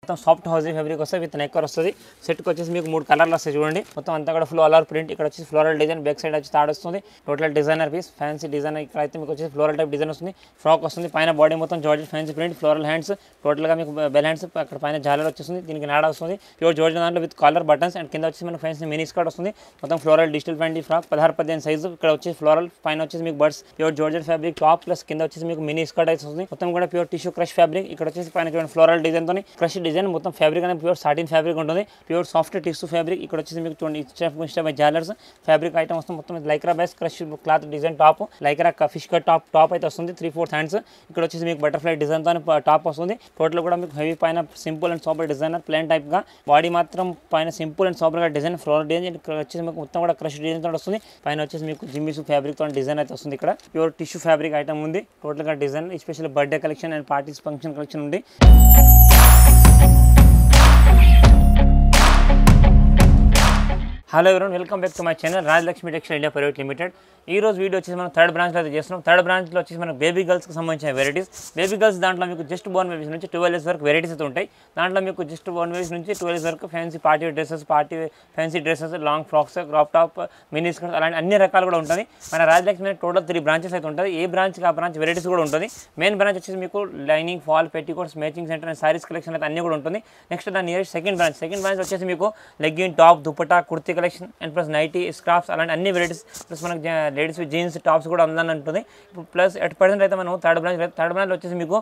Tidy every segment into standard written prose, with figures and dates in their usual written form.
మొత్తం soft housie fabric వస్తుంది with knicker వస్తుంది. సెట్కి వచ్చేసి మీకు 3 కలర్లు వస్తాయి చూడండి. మొత్తం అంతా కూడా ఫ్లోరల్ ప్రింట్. ఇక్కడ వచ్చేసి ఫ్లోరల్ డిజైన్, బ్యాక్ సైడ్ వచ్చి తాడు వస్తుంది. Total designer piece, fancy design. ఇక్కడ అయితే మీకు వచ్చేసి ఫ్లోరల్ టైప్ డిజైన్ వస్తుంది. ఫ్రాక్ వస్తుంది. పైన బాడీ మొత్తం georgette fancy print, floral hands, టోటల్గా మీకు బెల్ హ్యాండ్స్, అక్కడ పైన జాలర్ వచ్చేస్తుంది. దీనికి నాడ వస్తుంది. ప్యూర్ జార్జెట్ దాంట్లో విత్ కాలర్ బటన్స్ అండ్ కింద వచ్చేసి మన ఫ్యాన్సీ మినీ స్కర్ట్ వస్తుంది. మొత్తం floral digital print frock 16-15 size. ఇక్కడ వచ్చేసి ఫ్లోరల్ పైన వచ్చేసి మీకు birds pure georgette fabric top plus కింద వచ్చేసి మీకు మినీ స్కర్ట్ అయితే వస్తుంది. మొత్తం కూడా ప్యూర్ టిష్యూ క్రష్ ఫ్యాబ్రిక్. ఇక్కడ వచ్చేసి పైన చూడండి ఫ్లోరల్ డిజైన్ తోని క్రష్ డిజైన్. మొత్తం ఫ్యాబ్రిక్ అనేది ప్యూర్ సాటిన్ ఫ్యాబ్రిక్ ఉంటుంది. Pure soft tissue fabric. ఇక్కడ వచ్చేసి మీకు చూడండి ఇష్టం జాలర్స్ ఫ్యాబ్రిక్ ఐటమ్ వస్తుంది. మొత్తం lycra base crush cloth design top, lycra fish cut top అయితే వస్తుంది. 3/4 హ్యాండ్స్. ఇక్కడ వచ్చేసి మీకు బటర్ఫ్లై డిజైన్ తో టాప్ వస్తుంది. టోటల్ కూడా మీకు హెవీ పైన simple and super designer plain type గా, బాడీ మాత్రం పైన సింపుల్ అండ్ సూపర్ గా డిజైన్ ఫ్లోరల్ డిజైన్. ఇక్కడ వచ్చేసి మీకు మొత్తం కూడా క్రష్ డిజైన్ తో వస్తుంది. పైన వచ్చేసి మీకు జిమ్మిస్ ఫ్యాబ్రిక్ తో డిజైన్ అయితే వస్తుంది. ఇక్కడ ప్యూర్ టిష్యూ ఫ్యాబ్రిక్ ఐటమ్ ఉంది. టోటల్ గా design especially birthday collection and parties function collection ఉంది. హలో ఎవరైనా welcome back to my channel Rajalakshmi textile India private limited. ఈ రోజు వీడియో వచ్చేసి మనం థర్డ్ బ్రాంచ్లో అయితే చేస్తున్నాం. థర్డ్ బ్రాంచ్లో వచ్చేసి మనకు బేబీ గర్ల్స్కి సంబంధించిన వెరైటీస్. బేబీ గర్ల్స్ దాంట్లో మీకు జస్ట్ బోర్న్ బేబీస్ నుంచి 12 ఇయర్స్ వరకు వెరైటీస్ అయితే ఉంటాయి. దాంట్లో మీకు జస్ట్ బోర్న్ బేబీస్ నుంచి 12 ఇయర్స్ వరకు fancy party dresses, fancy dresses, long frocks, crop top, mini skirts అలాంటి అన్ని రకాలు కూడా ఉంటుంది. మన రాజలక్ష్మి టోటల్ 3 బ్రాంచెస్ అయితే ఉంటుంది. ఏ బ్రాంచ్కి ఆ బ్రాంచ్ వెరైటీస్ కూడా ఉంటుంది. మెయిన్ బ్రాంచ్ వచ్చేసి మీకు lining, fall, petticoats, matching centre and saris collection అయితే అన్ని కూడా ఉంటుంది. నెక్స్ట్ దాని నియరెస్ట్ సెకండ్ బ్రాంచ్ వచ్చేసి మీకు legging, top, dupatta, kurti collection and plus nighty, scarfs అలాంటి అన్ని వెరైటీస్, ప్లస్ మనకి లేడీస్ జీన్స్ టాప్స్ కూడా ఉందని ఉంటుంది. ప్లస్ ఎట్ ప్రజెంట్ అయితే మనం థర్డ్ బ్రాంచ్ వచ్చేసి మీకు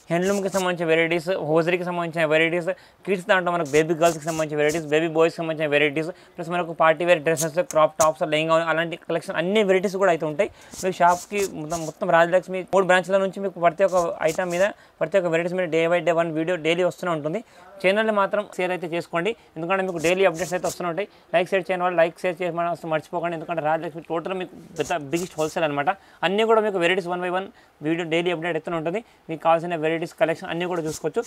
హ్యాండ్లూమ్కి సంబంధించిన వెరైటీస్, హోజరీకి సంబంధించిన వెరైటీస్, కిడ్స్ దాంట్లో మనకు బేబీ గర్ల్స్కి సంబంధించిన వెరైటీస్, బేబీ బాయ్స్కి సంబంధించిన వెరైటీస్, ప్లస్ మనకు party wear dresses, crop tops, lehenga అలాంటి కలెక్షన్ అన్ని వెరైటీస్ కూడా అయితే ఉంటాయి. మీకు షాప్కి మొత్తం రాజలక్ష్మి 3 బ్రాంచ్ల నుంచి మీకు ప్రతి ఒక్క ఐటమ్ మీద, ప్రతి ఒక్క వెరైటీస్ మీద day by day 1 video daily వస్తూనే ఉంటుంది. ఛానల్ని మాత్రం షేర్ అయితే చేసుకోండి, ఎందుకంటే మీకు డైలీ అప్డేట్స్ అయితే వస్తూ ఉంటాయి. లైక్ షేర్ చేయని వాళ్ళు లైక్ షేర్ చేయమని మర్చిపోకండి, ఎందుకంటే రాజలక్ష్మి టోటల్ మీకు బిగ్గెస్ట్ హోల్సేల్ అనమాట. అన్నీ కూడా మీకు varieties 1 by 1 video daily update అయితే ఉంటుంది. మీకు కావాల్సిన వెరైటీస్ కలెక్షన్ అన్నీ కూడా చూసుకోవచ్చు.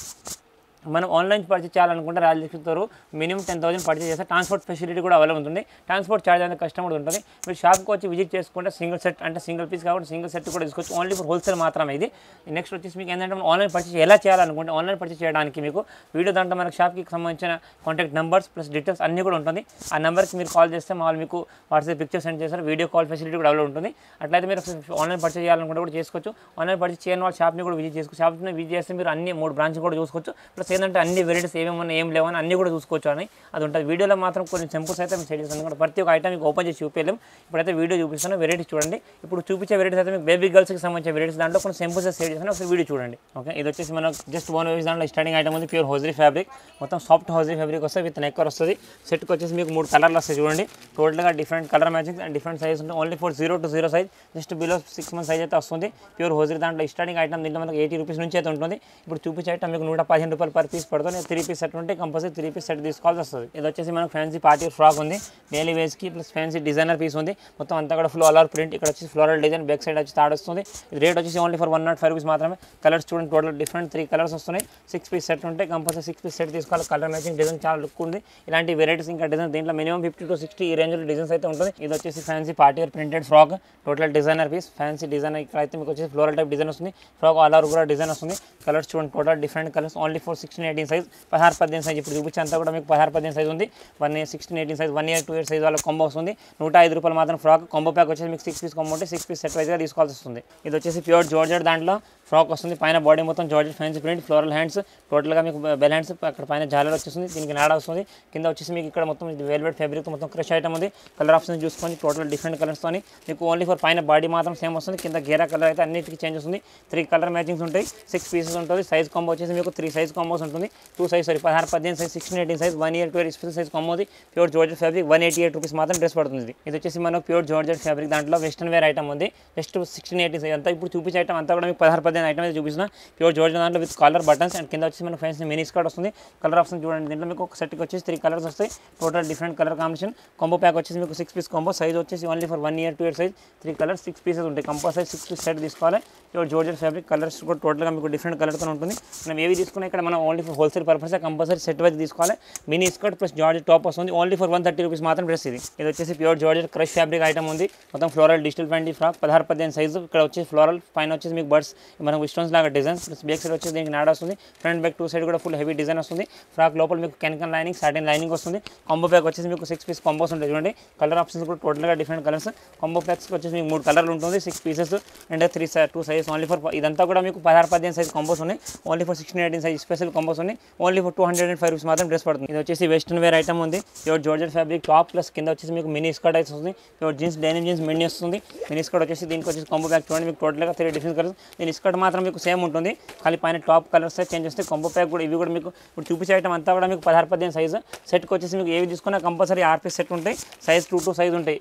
మనం ఆన్లైన్ పర్చేస్ చేయాలనుకుంటే రాజలక్ష్మితో మినిమం 10,000 పర్చేస్ చేస్తే ట్రాన్స్పోర్ట్ ఫెసిలిటీ కూడా అవైలబుల్ ఉంటుంది. ట్రాన్స్పోర్ట్ ఛార్జ్ అనేది కస్టమర్ ఉంటుంది. మీరు షాప్కి వచ్చి విజిట్ చేసుకుంటే సింగిల్ సెట్ అంటే సింగిల్ పీస్ కాబట్టి సింగిల్ సెట్ కూడా తీసుకోవచ్చు. ఓన్లీ ఫర్ హోల్సేల్ మాత్రమే ఇది. నెక్స్ట్ వచ్చేసి మీకు ఏంటంటే ఆన్లైన్ పర్చేస్ ఎలా చేయాలనుకుంటే ఆన్లైన్ పర్చేస్ చేయడానికి మీకు వీడియో దాంట్లో మనకు షాప్కి సంబంధించిన కాంటాక్ట్ నెంబర్స్ ప్లస్ డీటెయిల్స్ అన్నీ కూడా ఉంటుంది. ఆ నెంబర్కి మీరు కాల్ చేస్తే వాళ్ళు మీకు వాట్సాప్ పిక్చర్ సెండ్ చేస్తారు. వీడియో కాల్ ఫెసిలిటీ కూడా అవైలబుల్ ఉంటుంది. అట్లయితే మీరు ఆన్లైన్ పర్చేస్ చేయాలనుకుంటే కూడా చేసుకోవచ్చు. ఆన్లైన్ పర్చేస్ చేయని వాళ్ళు షాప్ని కూడా విజిట్ చేసుకోవచ్చు. షాప్ని విజిట్ చేస్తే మీరు అన్ని 3 బ్రాంచ్ కూడా చూసుకోవచ్చు. ప్లస్ ఏంటంటే అన్ని వెరైటీస్ ఏమేమన్నా ఏం లేవని అన్నీ కూడా చూసుకోవచ్చు అని అది ఉంటుంది. వీడియోలో మాత్రం కొన్ని సింపుల్స్ అయితే మేము సెట్ చేస్తాను కూడా ప్రతి ఒక్క ఐటమ్ మీకు ఓపెన్ చేసి చూపించలేం. ఇప్పుడైతే వీడియో చూపిస్తాను. వెరైటీస్ చూడండి. ఇప్పుడు చూపించే వెరైటీస్ అయితే మీకు బేబీ గర్ల్స్కి సంబంధించిన వెరైటీస్ దాంట్లో కొన్ని సింపుల్స్ సెట్ చేస్తాను. ఒకసారి వీడియో చూడండి. ఓకే, ఇది వచ్చేసి మనకు జస్ట్ బోర్న్ బేబీస్ దాంట్లో స్టార్టింగ్ ఐటమ్ ఉంది. ప్యూర్ హోజరీ ఫ్యాబ్రిక్, మొత్తం సాఫ్ట్ హోజరీ ఫ్యాబ్రిక్ వస్తుంది విత్ నెక్కర్ వస్తుంది. సెట్కి వచ్చేసి మీకు 3 కలర్లు వస్తాయి చూడండి. టోటల్గా different colour matching and different size ఉంటుంది. Only for 0 to 0 size, just below 6 months size అయితే వస్తుంది. ప్యూర్ హోజరీ దాంట్లో స్టార్టింగ్ ఐటమ్ దీంట్లో మనకు 80 రూపీస్ నుంచి అయితే ఉంటుంది. ఇప్పుడు చూపించే ఐటమ్ మీకు 115 రూపాయలు పర్ పీస్ పడుతుంది. 3 పీస్ సెట్ ఉంటే కంపల్సరీ 3 పీస్ సెట్ తీసుకోవాల్సి వస్తుంది. ఇది వచ్చేసి మనకు ఫ్యాన్సీ పార్టీ ఫ్రాక్ ఉంది. డైలీ వేస్కి ప్లస్ ఫ్యాన్సీ డిజైనర్ పీస్ ఉంది. మొత్తం అంతా కూడా ఫ్లోరల్ ప్రింట్. ఇక్కడ వచ్చేసి ఫ్లోరల్ డిజైన్, బ్యాక్ సైడ్ వచ్చి తాడు వస్తుంది. ఇది రేట్ వచ్చేసి ఓన్లీ ఫర్ 105 రూపీస్ మాత్రమే. కలర్స్ చూడండి, టోటల్ డిఫరెంట్ 3 కలర్స్ వస్తున్నాయి. 6 పీస్ సెట్ ఉంటే కంపల్సరీ 6 పీస్ సెట్ తీసుకోవాలి. కలర్ మ్యాచింగ్ డిజైన్ చాలా లుక్ ఉంది. ఇలాంటి వెరైటీస్ ఇంకా డిజైన్ దీంట్లో మినిమం 50 to 60 ఈ రేంజ్లో డిజైన్స్ అయితే ఉంటుంది. ఇది వచ్చేసి fancy party wear printed frock, total designer piece, fancy design. ఇక్కడ అయితే మీకు వచ్చేసి ఫ్లోరల్ టైప్ డిజైన్ వస్తుంది. ఫ్రాక్ ఆల్ ఓవర్ కూడా డిజైన్ వస్తుంది. కలర్స్ చూడండి, total different colours. Only for 16-18 size, 16-18 size. ఇప్పుడు చూపించేంతా కూడా మీకు 16-18 సైజ్ ఉంది. 16-18 సైజ్, 1 year 2 year సైజ్ వాళ్ళ కాంబో వస్తుంది. 105 రూపాయలు మాత్రం ఫ్రాక్. కాంబో ప్యాక్ వచ్చేసి మీకు 6 పీస్ కాంబో ఉంటే 6 పీస్ సెట్ వైజ్గా తీసుకోవాల్సి వస్తుంది. ఇది వచ్చేసి ప్యూర్ జార్జెట్ దాంట్లో ఫ్రాక్ వస్తుంది. పైన బాడీ మొత్తం georgette fancy print, floral hands, టోటల్గా మీకు బెల్ హ్యాండ్స్, అక్కడ పైన జాలర్ వచ్చేస్తుంది. దీనికి నాడ వస్తుంది. కింద వచ్చేసి మీకు ఇక్కడ మొత్తం వెల్వెట్ ఫ్యాబ్రిక్ మొత్తం క్రష్ ఐటమ్ ఉంది. కలర్ ఆప్షన్ చూసుకొని టోటల్ డిఫరెంట్ కలర్స్తో మీకు ఓన్లీ ఫర్ పైన బాడీ మాత్రం సేమ్ వస్తుంది. కింద గేరా కలర్ అయితే అన్నిటికీ చేంజ్ వస్తుంది. 3 కలర్ మ్యాచింగ్స్ ఉంటాయి. 6 పీసెస్ ఉంటుంది. సైజ్ కాంబో వచ్చేసి మీకు 3 సైజ్ కాంబోస్ ఉంటుంది. 2 size 16-18 size, 16-18 size, 1 year 2 year special size combo ఉంది. ప్యూర్ జార్జెట్ ఫ్యాబ్రిక్ 188 రూపీస్ మాత్రం డ్రెస్ పడుతుంది. ఇది వచ్చేసి మనకు ప్యూర్ జార్జెట్ ఫ్యాబ్రిక్ దాంట్లో వెస్టర్న్ వేర్ ఐటమ్ ఉంది. జస్ట్ 16-18 సైజ్ అంతా. ఇప్పుడు చూపించే ఐటమ్ అంతా కూడా మీకు 16-18 ఐటమ్ అయితే చూపిస్తున్నా. ప్యూర్ జార్జెట్ దాంట్లో విత్ కాలర్ బటన్స్ అండ్ కింద వచ్చేసి మన ఫ్యాన్సీ మినీ స్కర్ట్ వస్తుంది. కలర్ ఆప్షన్ చూడండి. దీంట్లో మీకు ఒక సెట్కి వచ్చేసి 3 కలర్స్ వస్తాయి. Total different colour combination. Combo pack వచ్చేసి మీకు 6 పీస్ కాంబో. సైజ్ వచ్చేసి only for 1 year 2 year size, 3 colours 6 pieces ఉంటాయి. కంపల్సరీ 6 పీస్ సెట్ తీసుకోవాలి. Pure georgette fabric. కలర్స్ కూడా టోటల్గా మీకు డిఫరెంట్ కలర్తో ఉంటుంది. మనం ఏవి తీసుకున్నా ఇక్కడ మనం only for wholesale purpose compulsory set wise తీసుకోవాలి. Mini skirt plus georgette top వస్తుంది. ఓన్లీ ఫర్ 130 రూపీస్ మాత్రం డ్రెస్ ఇది. ఇది వచ్చేసి pure georgette crush fabric item ఉంది. మొత్తం floral digital print frock 16-18 size. ఇక్కడ వచ్చేసి ఫ్లోరల్ పైన వచ్చేసి మీకు బర్డ్స్ మనకు స్టోన్స్ లాగా డిజైన్ ప్లస్ బ్యాక్ సైడ్ వచ్చేసి దీనికి నాడ వస్తుంది ఫ్రంట్ బ్యాక్ టూ సైడ్ కూడా ఫుల్ హెవీ డిజైన్ వస్తుంది ఫ్రాక్ లోపల మీకు కెన్కన్ లైనింగ్ సాటిన్ లైనింగ్ వస్తుంది కాంబో ప్యాక్ వచ్చేసి మీకు 6 పీస్ కాంబోస్ ఉంటాయి చూడండి కలర్ ఆప్షన్స్ కూడా టోటల్గా డిఫరెంట్ కలర్స్ కాంబో ప్యాక్స్ వచ్చేసి మీకు 3 కలర్లు ఉంటుంది 6 pieces and 2 sizes only for ఇదంతా కూడా మీకు 16-18 సైజ్ కాంబోస్ ఉన్నాయి only for 16-18 size special combos ఉన్నాయి ఓన్లీ ఫర్ 205 రూపీస్ మాత్రం డ్రెస్ పడుతుంది ఇది వచ్చేసి వెస్టర్న్ వేర్ ఐటమ్ ఉంది pure georgette fabric top plus కింద వచ్చేసి మీకు మినీ స్కర్ట్ అయితే వస్తుంది pure jeans denim jeans mini వస్తుంది మినీ స్కర్ట్ వచ్చేసి దీనికి వచ్చేసి కాంబో ప్యాక్ చూడండి మీకు టోటల్గా 3 డిఫరెంట్ కలర్స్ దీని స్కర్ట్ మాత్రం మీకు సేమ్ ఉంటుంది ఖాళీ పైన టాప్ కలర్స్ చేంజ్ చేస్తే కాంబో ప్యాక్ కూడా ఇవి కూడా మీకు ఇప్పుడు చూపించే ఐటమ్ అంతా కూడా మీకు 16-18 సైజ్ సెట్కి వచ్చేసి మీకు ఏవి తీసుకున్నా కంపల్సరీ 6 పీస్ సెట్ ఉంటాయి సైజ్ 2 సైజ్ ఉంటాయి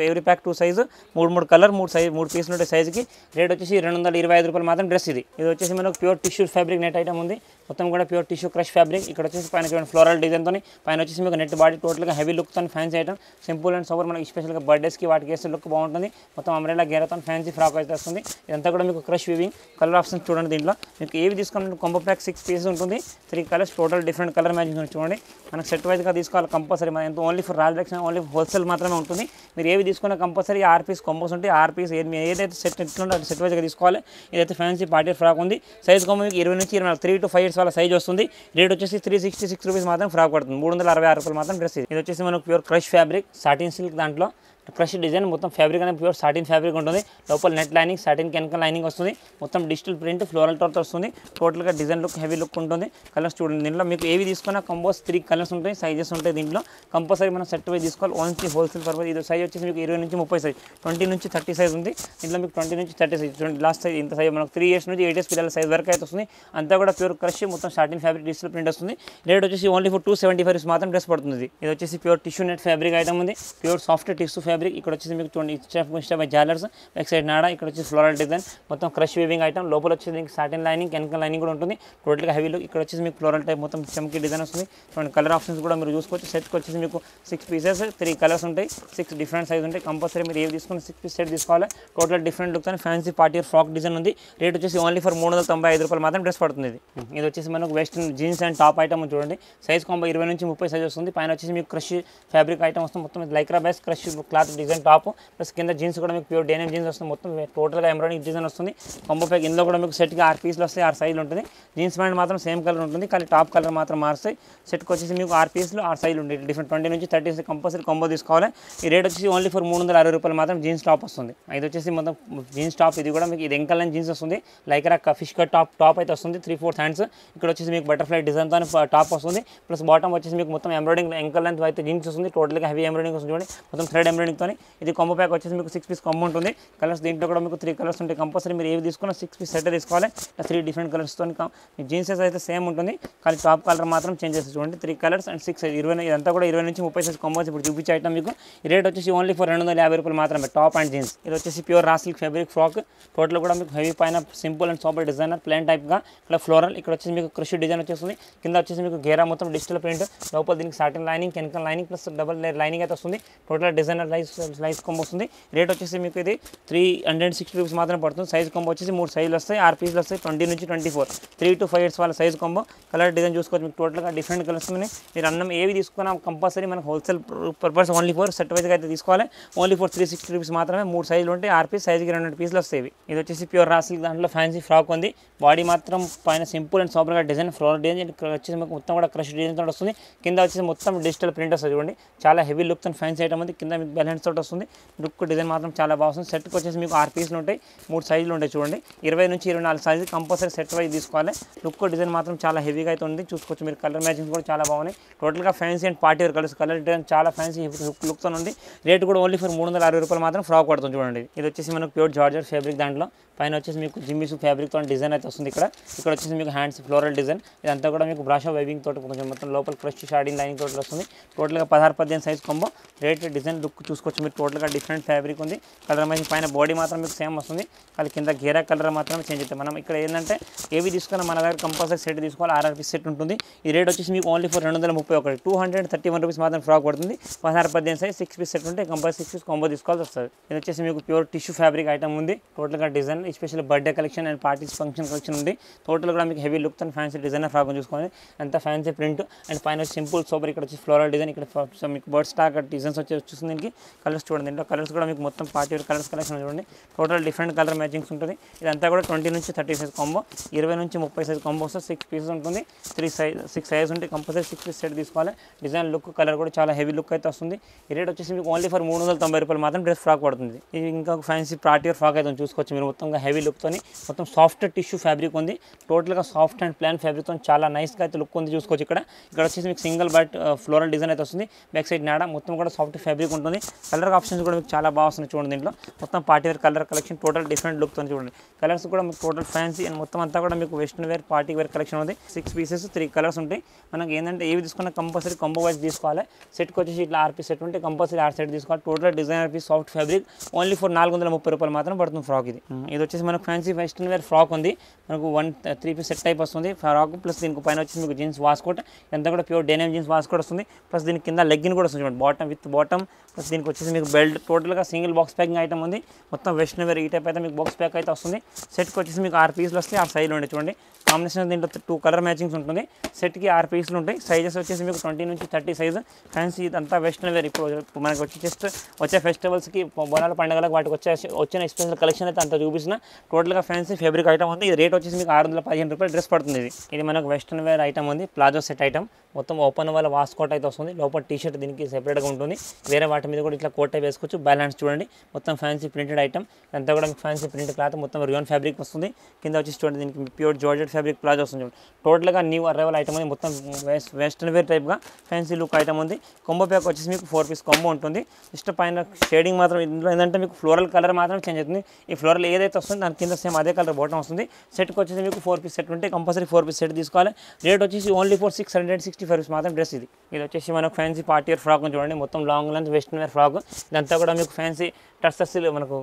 ఎవ్రీ ప్యాక్ 2 సైజ్ 3 కలర్ 3 పీసులు ఉంటాయి సైజ్కి రేట్ వచ్చేసి 225 రూపాయలు మాత్రం డ్రెస్ ఇది వచ్చేసి మనకు pure tissue fabric net item ఉంది మొత్తం కూడా ప్యూర్ టిష్యూ క్రష్ ఫ్యాబ్రిక్ ఇక్కడ వచ్చేసి పైన చూడండి ఫ్లోరల్ డిజైన్తో పైన వచ్చేసి మీకు నెట్ బాడీ టోటల్గా హెవీ లుక్తో fancy item simple and super మనకి స్పెషల్గా బర్త్డేస్కి వాటికి వేస్తే లుక్ బాగుంటుంది మొత్తం అంబ్రెల్లా గేరతో ఫ్యాన్సీ ఫ్రాక్ అయితే వస్తుంది ఇదంతా కూడా మీకు క్రష్ వీవింగ్ కలర్ ఆప్షన్స్ చూడండి దీంట్లో మీకు ఏవి తీసుకున్న కాంబో ప్యాక్ 6 పీసెస్ ఉంటుంది 3 colours total different colour matching చూడండి మనకు సెట్ వైజ్గా తీసుకోవాలి కంపల్సరీ మన ఎంత only for Rajalakshmi only wholesale మాత్రమే ఉంటుంది మీరు ఏవి తీసుకున్న కంపల్సరీ 6 పీస్ కాంబోస్ ఉంటాయి 6 పీస్ ఏదైతే సెట్ ఎట్లుంటే అది సెట్ వైజ్గా తీసుకోవాలి ఇదైతే ఫ్యాన్సీ పార్టీ ఫ్రాక్ ఉంది సైజ్ కాంబో మీకు 20 నుంచి 24 3 to 5 ఇయర్స్ వాళ్ళ సైజ్ వస్తుంది రేట్ వచ్చేసి 366 రూపీస్ మాత్రం ఫ్రాక్ పడుతుంది 366 రూపాయలు మాత్రం డ్రెస్ ఇది వచ్చేసి మనకు pure crush fabric satin silk దాంట్లో క్రష్ డిజైన్ మొత్తం ఫ్యాబ్రిక్ అనేది ప్యూర్ సాటిన్ ఫ్యాబ్రిక్ ఉంటుంది లోపల net lining satin chemical lining వస్తుంది మొత్తం డిజిటల్ ప్రింట్ ఫ్లోరల్ తో వస్తుంది టోటల్గా డిజైన్ లుక్ హెవీ లుక్ ఉంటుంది కలర్స్ చూడండి దీంట్లో మీకు ఏవి తీసుకున్నా కంపోజ్ 3 కలర్స్ ఉంటాయి సైజెస్ ఉంటాయి దీంట్లో కంపల్సరీ మనం సెట్ వైజ్ తీసుకోవాలి ఓన్లీ హోల్సేల్ పర్పస్ ఇది సైజ్ వచ్చేసి మీకు 20 నుంచి 30 సైజ్ 20 నుంచి 30 సైజ్ ఉంది దీంట్లో మీకు 20 నుంచి 30 సైజ్ చూడండి లాస్ట్ సైజ్ ఇంత సైజ్ మనకు 3 ఇయర్స్ నుంచి 8 ఇయర్స్ పిల్లల సైజ్ వరకు అయితే వస్తుంది అంతా కూడా ప్యూర్ క్రష్ మొత్తం సాటిన్ ఫ్యాబ్రిక్ డిజిటల్ ప్రింట్ వస్తుంది రేట్ వచ్చేసి ఓన్లీ ఫర్ 275 రూపీస్ మాత్రం డ్రెస్ పడుతుంది ఇది వచ్చేసి pure tissue net fabric item ఉంది ప్యూర్ సాఫ్ట్ టిష్యూ ఫ్యాబ్రిక్ ఇక్కడ వచ్చేసి మీకు చూడండి జాలర్స్ బ్యాక్ సైడ్ నాడా ఇక్కడ వచ్చి ఫ్లోరల్ డిజైన్ మొత్తం క్రష్ వీవింగ్ ఐటమ్ లోపల వచ్చేసి దీనికి సాటిన్ లైనింగ్ కెమికల్ లైనింగ్ కూడా ఉంటుంది టోటల్గా హెవీ లుక్ ఇక్కడ వచ్చేసి మీకు ఫ్లోరల్ టైప్ మొత్తం చమ్కీ డిజైన్ వస్తుంది చూడండి కలర్ ఆప్షన్స్ కూడా మీరు చూసుకోవచ్చు సెట్కి వచ్చేసి మీకు 6 పీసెస్ 3 కలర్స్ ఉంటాయి 6 డిఫరెంట్ సైజ్ ఉంటాయి కంపల్సరీ మీరు ఏవి తీసుకుని 6 పీస్ సెట్ తీసుకోవాలి టోటల్ డిఫరెంట్ లుక్ అని ఫ్యాన్సీ పార్టీ ఫ్రాక్ డిజైన్ ఉంది రేట్ వచ్చేసి ఓన్లీ ఫర్ 395 రూపాయలు మాత్రం డ్రెస్ పడుతుంది ఇది వచ్చేసి మనకు western jeans and top item చూడండి సైజ్ కాంబో 20 నుంచి 30 సైజ్ వస్తుంది పైన వచ్చేసి మీకు క్రష్ ఫ్యాబ్రిక్ ఐటమ్ వస్తుంది మొత్తం lycra base crush cloth design top plus కింద జీన్స్ కూడా మీకు ప్యూర్ డెనిమ్ జీన్స్ వస్తుంది మొత్తం టోటల్గా ఎంబ్రాయిడింగ్ డిజైన్ వస్తుంది కాంబో ప్యాక్ ఇందులో కూడా మీకు సెట్గా 6 పీసులు వస్తాయి 6 సైజులు ఉంటుంది జీన్స్ ప్యాంట్ మాత్రం సేమ్ కలర్ ఉంటుంది కానీ టాప్ కలర్ మాత్రం మారుస్తాయి సెట్కి వచ్చేసి మీకు 6 పీసులు 6 సైజులు ఉంటాయి డిఫరెంట్ 20 నుంచి 30 కంపల్సరీ కాంబో తీసుకోవాలి ఈ రేట్ వచ్చేసి ఓన్లీ ఫర్ 360 రూపాయలు మాత్రం జీన్స్ టాప్ వస్తుంది ఇది వచ్చేసి మొత్తం జీన్స్ టాప్ ఇది కూడా మీకు ఇది ఎంకల్ లైన్ జీన్స్ వస్తుంది లైక్రా ఫిష్ కట్ టాప్ అయితే వస్తుంది 3/4 హ్యాండ్స్ ఇక్కడ వచ్చేసి మీకు బటర్ఫ్లై డిజైన్తో టాప్ వస్తుంది ప్లస్ బాటమ్ వచ్చేసి మీకు మొత్తం ఎంబ్రాయిడింగ్ ఎంకల్ లెంత్ అయితే జీన్స్ వస్తుంది టోటల్గా హెవీ ఎంబ్రాయిడింగ్ వస్తుంది చూడండి మొత్తం థ్రెడ్ ఎంబ్రాయిడింగ్తో ఇది కాంబో ప్యాక్ వచ్చేసి మీకు 6 పీస్ కాంబో ఉంటుంది కలర్స్ దీంట్లో కూడా మీకు 3 కలర్స్ ఉంటాయి కంపల్సరీ మీరు ఏవి తీసుకున్నా 6 పీస్ సెట్ తీసుకోవాలి 3 డిఫరెంట్ కలర్స్తో మీ జీన్సెస్ అయితే సేమ్ ఉంటుంది కానీ టాప్ కలర్ మాత్రం చేంజ్ చేస్తుంది చూడండి 3 కలర్స్ అండ్ 6 20 ఇదంతా కూడా 20 నుంచి 30 సైజ్ కాంబోస్ ఇప్పుడు చూపించే ఐటమ్ మీకు ఈ రేట్ వచ్చేసి ఓన్లీ ఫర్ 250 రూపాయలు మాత్రమే టాప్ అండ్ జీన్స్ ఇది వచ్చేసి pure raw silk fabric frock total కూడా మీకు హెవీ పైన simple and super designer plain టైప్గా ఇక్కడ ఫ్లోరల్ ఇక్కడ వచ్చేసి మీకు క్రష్ డిజైన్ వచ్చేస్తుంది కింద వచ్చేసి మీకు గేరా మొత్తం డిజిటల్ ప్రింట్ లోపల దీనికి satin lining chemical lining plus double layer lining అయితే వస్తుంది టోటల్ డిజైనర్ లైస్ కాంబో వస్తుంది రేట్ వచ్చేసి మీకు ఇది 360 రూపీస్ మాత్రం పడుతుంది సైజ్ కాంబో వచ్చేసి 3 సైజులు వస్తాయి 6 పీసులు వస్తాయి 20 నుంచి 24 3 to 5 ఇయర్స్ వాళ్ళ సైజ్ కాంబో కలర్ డిజైన్ చూసుకోవచ్చు మీకు టోటల్గా డిఫరెంట్ కలర్స్ ఉన్నాయి మీరు అన్నం ఏవి తీసుకున్నా కంపల్సరీ మనకు wholesale purpose only for set వైజ్గా అయితే తీసుకోవాలి ఓన్లీ ఫర్ 360 రూపీస్ మాత్రమే 3 సైజులు ఉంటాయి 6 పీస్ సైజ్కి 200 పీసులు వస్తాయి ఇది వచ్చేసి ప్యూర్ రా సిల్క్ దాంట్లో ఫ్యాన్సీ ఫ్రాక్ ఉంది బాడీ మాత్రం పైన సింపుల్ అండ్ సూపర్గా డిజైన్ ఫ్లోర్ డిజైన్ వచ్చేసి మీకు మొత్తం కూడా క్రష్ డిజైన్తో వస్తుంది కింద వచ్చేసి మొత్తం డిజిటల్ ప్రింట్ వస్తుంది చూడండి చాలా హెవీ లుక్ తో ఫ్యాన్సీ ఐటమ్ ఉంది కింద మీకు బ్యాలెన్స్ తోటి వస్తుంది లుక్ డిజైన్ మాత్రం చాలా బాగుంది సెట్కి వచ్చేసి మీకు 6 పీసులు ఉంటాయి 3 సైజులు ఉంటాయి చూడండి 20 నుంచి 24 సైజు కంపల్సరీ సెట్ వైజ్ తీసుకోవాలి లుక్ డిజైన్ మాత్రం చాలా హెవీగా అయితే ఉంది చూసుకోవచ్చు మీరు కలర్ మ్యాచింగ్ కూడా చాలా బాగున్నాయి టోటల్గా fancy and party wear colour design చాలా ఫ్యాన్సీ లుక్తో ఉంది రేట్ కూడా ఓన్లీ ఫర్ 360 రూపాయలు మాత్రం ఫ్రాక్ పడుతుంది చూడండి ఇది వచ్చేసి మనకు ప్యూర్ జార్జెట్ ఫ్యాబ్రిక్ దాంట్లో పైన వచ్చేసి మీకు జిమ్మిస్ ఫ్యాబ్రిక్తో డిజైన్ అయితే వస్తుంది ఇక్కడ వచ్చేసి మీకు హ్యాండ్స్ ఫ్లోరల్ డిజైన్ ఇదంతా కూడా మీకు బ్రాషా వైవింగ్ తోటి కొంచెం మొత్తం లోపల క్రష్ షాడింగ్ లైనింగ్ తోటి వస్తుంది టోటల్గా 16-18 size combo rate design look చూసుకోవచ్చు మీరు టోటల్గా డిఫరెంట్ ఫ్యాబ్రిక్ ఉంది కలర్ మ్యాచింగ్ పైన బాడీ మాత్రం మీకు సేమ్ వస్తుంది కానీ కింద గేరా కలర్ మాత్రమే చేంజ్ అవుతుంది మనం ఇక్కడ ఏంటంటే ఏవి తీసుకున్నా మన దగ్గర కంపల్సరీ సెట్ తీసుకోవాలి 6 పీస్ సెట్ ఉంటుంది ఈ రేట్ వచ్చేసి మీకు ఓన్లీ ఫర్ 231 231 రూపీస్ మాత్రం ఫ్రాక్ పడుతుంది 16-18 సైజ్ 6 పీస్ సెట్ ఉంటే కంపల్సరీ 6 పీస్ కాంబో తీసుకోవాల్సి వస్తుంది ఇది వచ్చేసి మీకు ప్యూర్ టిష్యూ ఫ్యాబ్రిక్ ఐటమ్ ఉంది టోటల్గా design special birthday collection and parties function collection ఉంది. టోటల్ కూడా మీకు heavy look and fancy designer frock చూసుకోండి. అంతా ఫ్యాన్సీ ప్రింట్ అండ్ పైన సింపుల్ సూపర్ ఇక్కడ వచ్చి ఫ్లోరల్ డిజైన్ ఇక్కడ మీకు బర్డ్ స్టాక్ డిజైన్స్ వచ్చేస్తుంది. దీనికి కలర్స్ చూడండి. దీంట్లో కలర్స్ కూడా మీకు మొత్తం పార్టీ వేర్ కలర్స్ కలెక్షన్ చూడండి. టోటల్ డిఫరెంట్ కలర్ మ్యాచింగ్స్ ఉంటుంది. ఇదంతా కూడా 20 నుంచి 30 సైజ్ కాంబో, 20 నుంచి 30 సైజ్ కాంబో వస్తే 6 పీసెస్ ఉంటుంది. 6 సైజ్ ఉంటే కంపల్సరీ 6 పీస్ సెట్ తీసుకోవాలి. డిజైన్ లుక్ కలర్ కూడా చాలా హెవీ లుక్ అయితే వస్తుంది. ఈ రేట్ వచ్చేసి మీకు ఓన్లీ ఫర్ 390 రూపాయలు మాత్రం డ్రెస్ ఫ్రాక్ పడుతుంది. ఇది ఇంకా ఫ్యాన్సీ పార్టీ వేర్ ఫ్రాక్ అయితే చూసుకోవచ్చు మీరు. మొత్తంగా హెవీ లుక్తోని మొత్తం సాఫ్ట్ టిష్యూ ఫ్యాబ్రిక్ ఉంది. టోటల్గా సాఫ్ట్ అండ్ ప్లాన్ ఫ్యాబ్రిక్తో చాలా నైస్గా అయితే లుక్ ఉంది చూసుకోవచ్చు. ఇక్కడ వచ్చేసి మీకు సింగిల్ బట్ ఫ్లోరల్ డిజైన్ అయితే వస్తుంది. బ్యాక్ సైడ్ నాడా మొత్తం కూడా సాఫ్ట్ ఫ్యాబ్రిక్ ఉంటుంది. కలర్ ఆప్షన్స్ కూడా మీకు చాలా బాగా వస్తుంది చూడండి. దీంట్లో మొత్తం party wear colour collection total different లుక్తో చూడండి. కలర్స్ కూడా మీకు టోటల్ ఫ్యాన్సీ అండ్ మొత్తం అంతా కూడా మీకు western wear party wear collection ఉంది. 6 పీసెస్ 3 కలర్స్ ఉంటాయి. మనకి ఏంటంటే ఏవి తీసుకున్నా కంపల్సరీ కాంబో వైజ్ తీసుకోవాలి. సెట్కి వచ్చేసి ఇట్లా 6 పీస్ సెట్ ఉంటే కంపల్సరీ 6 సెట్ తీసుకోవాలి. Total designer piece soft fabric only for 430 రూపాయలు మాత్రం పడుతుంది ఫ్రాక్. ఇది వచ్చేసి మనకు ఫ్యాన్సీ వెస్టర్న్ వేర్ ఫ్రాక్ ఉంది. మనకు 3 పీస్ సెట్ టైప్ వస్తుంది ఫ్రాక్. ప్లస్ దీనికి పైన వచ్చేసి మీకు జీన్స్ వాస్కోట్ ఎంత కూడా ప్యూర్ డెనిమ్ జీన్స్ వాస్కోట్ వస్తుంది. ప్లస్ దీనికి కింద లెగ్గిన్ కూడా వస్తుంది బాటమ్ విత్ బాటమ్. ప్లస్ దీనికి వచ్చేసి మీకు బెల్ట్ టోటల్గా సింగిల్ బాక్స్ ప్యాకింగ్ ఐటమ్ ఉంది. మొత్తం వెస్టర్న్ వేర్ ఈ టైప్ అయితే మీకు బాక్స్ ప్యాక్ అయితే వస్తుంది. సెట్కి వచ్చేసి మీకు 6 పీసులు వస్తాయి. 6 సైజులు ఉంటాయి చూడండి. కాంబినేషన్ దీంట్లో 2 కలర్ మ్యాచింగ్స్ ఉంటుంది. సెట్కి 6 పీసులు ఉంటాయి. సైజెస్ వచ్చేసి మీకు 20 నుంచి 30 సైజు. ఫ్యాన్సీ ఇదంతా వెస్టర్న్ వేర్. ఇప్పుడు మనకి వచ్చి జస్ట్ వచ్చే ఫెస్టివల్స్కి బోనాల పండుగలకు వాటికి వచ్చిన స్పెషల్ కలెక్షన్ అయితే అంత చూపిస్తున్న. టోటల్గా ఫ్యాన్సీ ఫ్యాబ్రిక్ ఐటమ్ ఉంది. ఇది రేట్ వచ్చేసి మీకు 615 రూపాయలు డ్రెస్ పడుతుంది. ఇది మనకు వెస్టర్న్ వేర్ ఐటమ్ ఉంది. ప్లాజో సెట్ ఐటమ్ మొత్తం ఓపెన్ వాళ్ళ వాస్కోట్ అయితే వస్తుంది. లోపల టీ షర్ట్ దీనికి సెపరేట్గా ఉంటుంది. వేరే వాటి మీద కూడా ఇట్లా కోట్ అయి వేసుకోవచ్చు. బ్యాలెన్స్ చూడండి. మొత్తం ఫ్యాన్సీ ప్రింటెడ్ ఐటమ్. అంతా కూడా మీకు ఫ్యాన్సీ ప్రింట్ క్లాత్ మొత్తం రియాన్ ఫ్యాబ్రిక్ వస్తుంది. కింద వచ్చేసి చూడండి దీనికి ప్యూర్ జార్జెట్ ఫ్యాబ్రిక్ ప్లాజో వస్తుంది. టోటల్గా న్యూ అరైవల్ ఐటమ్ ఉంది. మొత్తం వెస్టర్న్ వేర్ టైప్గా ఫ్యాన్సీ లుక్ ఐటమ్ ఉంది. కొంబో ప్యాక్ వచ్చేసి మీకు 4 పీస్ కొంబో ఉంటుంది. జస్ట్ పైన షేడింగ్ మాత్రం ఇందులో ఏంటంటే మీకు ఫ్లోరల్ కలర్ మాత్రం చేంజ్ అవుతుంది. ఈ ఫ్లోరల్ ఏదైతే వస్తుందో దాని కింద సేమ్ అదే కలర్ బాటమ్ వస్తుంది. సెట్కి వచ్చేసి మీకు 4 పీస్ సెట్ ఉంటే కంపల్సరీ 4 పీస్ సెట్ తీసుకోవాలి. రేట్ వచ్చేసి ఓన్లీ ఫర్ 665 రూపీస్ మాత్రం డ్రెస్. ఇది వచ్చేసి మనకు ఫ్యాన్సీ పార్టీ వేర్ ఫ్రాక్ చూడండి. మొత్తం long length western wear frock. ఇదంతా కూడా మీకు ఫ్యాన్సీ టర్సర్ సిల్క్ మనకు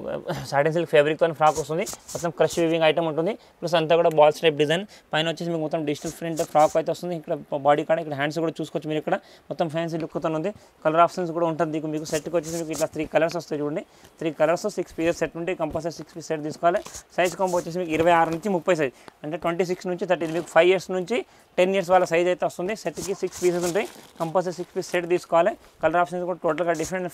సాటిన్ సిల్క్ ఫ్యాబ్రిక్తో ఫ్రాక్ వస్తుంది. మొత్తం క్రష్ వీవింగ్ ఐటమ్ ఉంటుంది. ప్లస్ అంతా కూడా బాల్స్ టైప్ డిజైన్. పైన వచ్చేసి మీకు మొత్తం డిజిటల్ ప్రింట్ ఫ్రాక్ అయితే వస్తుంది. ఇక్కడ బాడీ కాడ ఇక్కడ హ్యాండ్స్ కూడా చూసుకోవచ్చు మీరు. ఇక్కడ మొత్తం ఫ్యాన్సీ లుక్తో ఉంది. కలర్ ఆప్షన్స్ కూడా ఉంటుంది. మీకు సెట్కి వచ్చేసి మీకు ఇట్లా 3 కలర్స్ వస్తాయి చూడండి. 3 కలర్స్ 6 పీసెస్ సెట్ ఉంటే కంపల్సరీ 6 పీస్ సెట్ తీసుకోవాలి. సైజ్ కాంబో వచ్చేసి మీకు 26 నుంచి 30 సైజ్ అంటే 26 నుంచి 30. మీకు 5 ఇయర్స్ నుంచి 10 ఇయర్స్ వాళ్ళ సైజ్ అయితే వస్తుంది. సెట్కి 6 పీసెస్ ఉంటాయి. కంపల్సరీ 6 పీస్ సెట్ తీసుకోవాలి. కలర్ ఆప్షన్స్ కూడా టోటల్గా డిఫరెంట్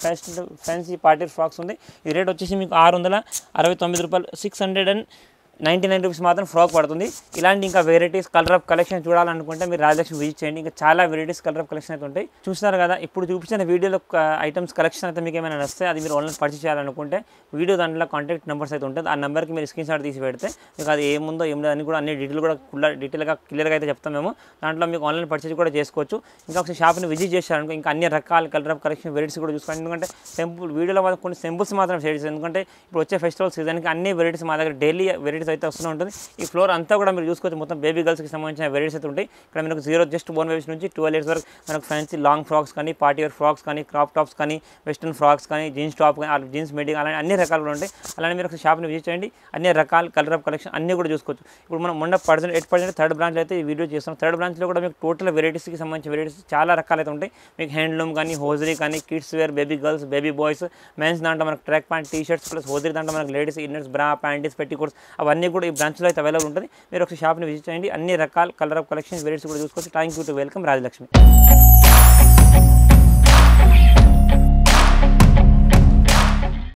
ఫ్యాన్సీ పార్టీ ఫ్రాక్స్ ఉంది. ఈ రేట్ వచ్చేసి మీకు 669 రూపాయలు 699 రూపీస్ మాత్రం ఫ్రాక్ పడుతుంది. ఇలాంటి ఇంకా వెరైటీస్ కలర్ ఆఫ్ కలెక్షన్ చూడాలనుకుంటే మీరు రాజలక్ష్మి విజిట్ చేయండి. ఇంకా చాలా వెరైటీస్ కలర్ ఆఫ్ కలెక్షన్ అయితే ఉంటాయి. చూస్తున్నారు కదా ఇప్పుడు చూపించిన వీడియోలో ఐటమ్స్ కలెక్షన్ అయితే మీకు ఏమైనా వస్తే అది మీరు ఆన్లైన్ పర్చేస్ చేయాలనుకుంటే వీడియో దాంట్లో కాంటాక్ట్ నెంబర్స్ అయితే ఉంటుంది. ఆ నెంబర్కి మీరు స్క్రీన్ షాట్ తీసి పెడితే మీకు అది ఏముందో ఏం లేదని కూడా అన్ని డీటెయిల్గా క్లియర్గా అయితే చెప్తాం మేము. దాంట్లో మీకు ఆన్లైన్ పర్చేస్ కూడా చేసుకోవచ్చు. ఇంకా ఒకసారి షాప్ని విజిట్ చేశారనుకో ఇంకా అన్ని రకాల కలర్ ఆఫ్ కలెక్షన్ వెరైటీస్ కూడా చూసుకోండి. ఎందుకంటే వీడియోలో కొన్ని సింపుల్స్ మాత్రం షేర్ చేస్తాం. ఎందుకంటే ఇప్పుడు వచ్చే ఫెస్టివల్ సీజన్కి అన్ని వెరైటీస్ మా దగ్గర డైలీ వెరైటీస్ అయితే వస్తూనే ఉంటుంది. ఈ ఫ్లోర్ అంతా కూడా మీరు చూసుకోవచ్చు. మొత్తం బేబీ గర్ల్స్కి సంబంధించిన వెరైటీస్ అయితే ఉంటాయి. ఇక్కడ మనకు 0 జస్ట్ బోర్న్ బేబీస్ నుంచి 12 ఇయర్స్ వరకు మనకు ఫ్యాన్సీ లాంగ్ ఫ్రాక్స్ కానీ పార్టీ వేర్ ఫ్రాక్స్ కానీ క్రాప్ టాప్స్ కానీ వెస్టర్న్ ఫ్రాక్స్ కానీ జీన్స్ టాప్ కానీ జీన్స్ మీటింగ్ అలాంటి అన్ని రకాలు ఉంటాయి. అలానే మీరు ఒక షాప్ని విజిట్ చేయండి. అన్ని రకాల కలర్ ఆఫ్ కలెక్షన్ అన్నీ కూడా చూసుకోవచ్చు. ఇప్పుడు మనం మొన్న 8% థర్డ్ బ్రాంచ్లో అయితే ఈ వీడియో చేస్తాం. థర్డ్ బ్రాంచ్లో కూడా మీకు టోటల్ వెరైటీస్కి సంబంధించిన వెరైటీస్ చాలా రకాలు అయితే ఉంటాయి. మీకు హ్యాండ్లూమ్ కానీ హోజరీ కానీ kids wear baby girls baby boys men's దాంట్లో మనకు track pant T shirts plus hosiery దాంట్లో మనకు ladies inners bra panties petticoats అవన్నీ కూడా ఈ బ్రాంచ్లో అయితే అవైలబుల్ ఉంటుంది. మీరు ఒక షాప్ని విజిట్ చేయండి. అన్ని రకాల కలర్ ఆఫ్ కలెక్షన్ వెరైటీస్ కూడా చూసుకోవచ్చు. Thank you to welcome Rajalakshmi.